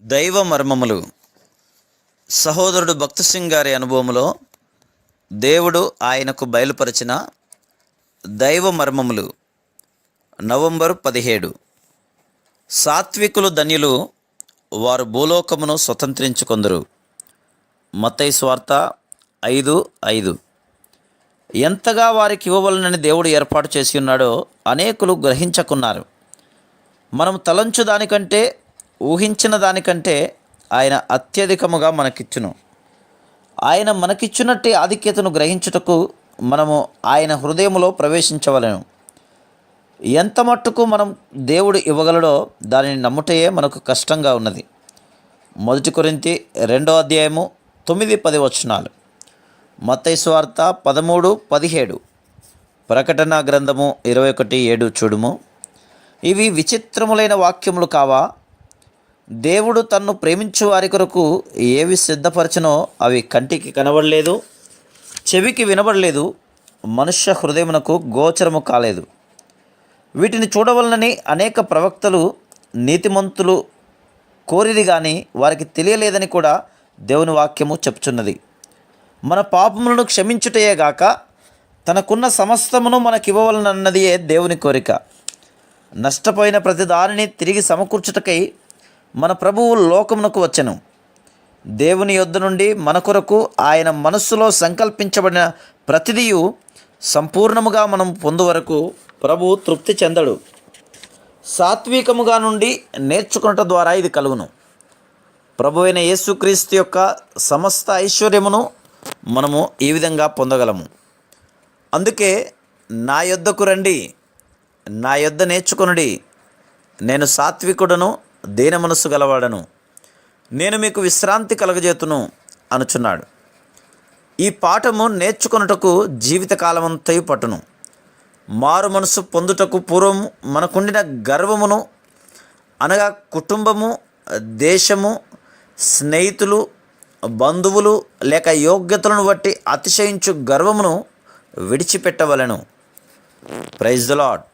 దైవ మర్మములు. సహోదరుడు భక్త్ సింగ్ గారి అనుభవంలో దేవుడు ఆయనకు బయలుపరిచిన దైవ మర్మములు. నవంబర్ 17. సాత్వికులు ధన్యులు, వారు భూలోకమును స్వతంత్రించుకొందురు. మత్తయి సువార్త 5:5. ఎంతగా వారికి ఇవ్వవలనని దేవుడు ఏర్పాటు చేసి ఉన్నాడో అనేకులు గ్రహించకున్నారు. మనం తలంచు దానికంటే, ఊహించిన దానికంటే ఆయన అత్యధికముగా మనకిచ్చును. ఆయన మనకిచ్చునట్టి ఆధిక్యతను గ్రహించుటకు మనము ఆయన హృదయములో ప్రవేశించవలెను. ఎంత మట్టుకు మనం దేవుడు ఇవ్వగలడో దానిని నమ్ముటయే మనకు కష్టంగా ఉన్నది. 1 కొరింథీ 2:9-10 మత్తయి సువార్త 13:17, ప్రకటన గ్రంథము 21:7 చూడుము. ఇవి విచిత్రములైన వాక్యములు కావా? దేవుడు తన్ను ప్రేమించు వారి కొరకు ఏవి సిద్ధపరచనో అవి కంటికి కనబడలేదు, చెవికి వినబడలేదు, మనుష్య హృదయమునకు గోచరము కాలేదు. వీటిని చూడవలనని అనేక ప్రవక్తలు, నీతిమంతులు కోరిరి గాని వారికి తెలియలేదని కూడా దేవుని వాక్యము చెప్పుచున్నది. మన పాపములను క్షమించుటయే గాక తనకున్న సమస్తమును మనకివ్వవలనన్నదియే దేవుని కోరిక. నష్టపోయిన ప్రతి దానిని తిరిగి సమకూర్చుటకై మన ప్రభువు లోకమునకు వచ్చెను. దేవుని యొద్ద నుండి మన కొరకు ఆయన మనస్సులో సంకల్పించబడిన ప్రతిదియు సంపూర్ణముగా మనం పొందు వరకు ప్రభువు తృప్తి చెందడు. సాత్వికముగా నుండి నేర్చుకున్నట ద్వారా ఇది కలుగును. ప్రభువైన యేసుక్రీస్తు యొక్క సమస్త ఐశ్వర్యమును మనము ఈ విధంగా పొందగలము. అందుకే నా యొద్దకు రండి, నా యొద్ద నేర్చుకొనుడి, నేను సాత్వికుడను, దీన మనస్సు గలవాడను, నేను మీకు విశ్రాంతి కలగజేతును అనుచున్నాడు. ఈ పాఠము నేర్చుకొనుటకు జీవితకాలమంతయు పట్టును. మారు మనసు పొందుటకు పూర్వం మనకుండిన గర్వమును, అనగా కుటుంబము, దేశము, స్నేహితులు, బంధువులు లేక యోగ్యతలను బట్టి అతిశయించు గర్వమును విడిచిపెట్టవలెను. Praise the lord.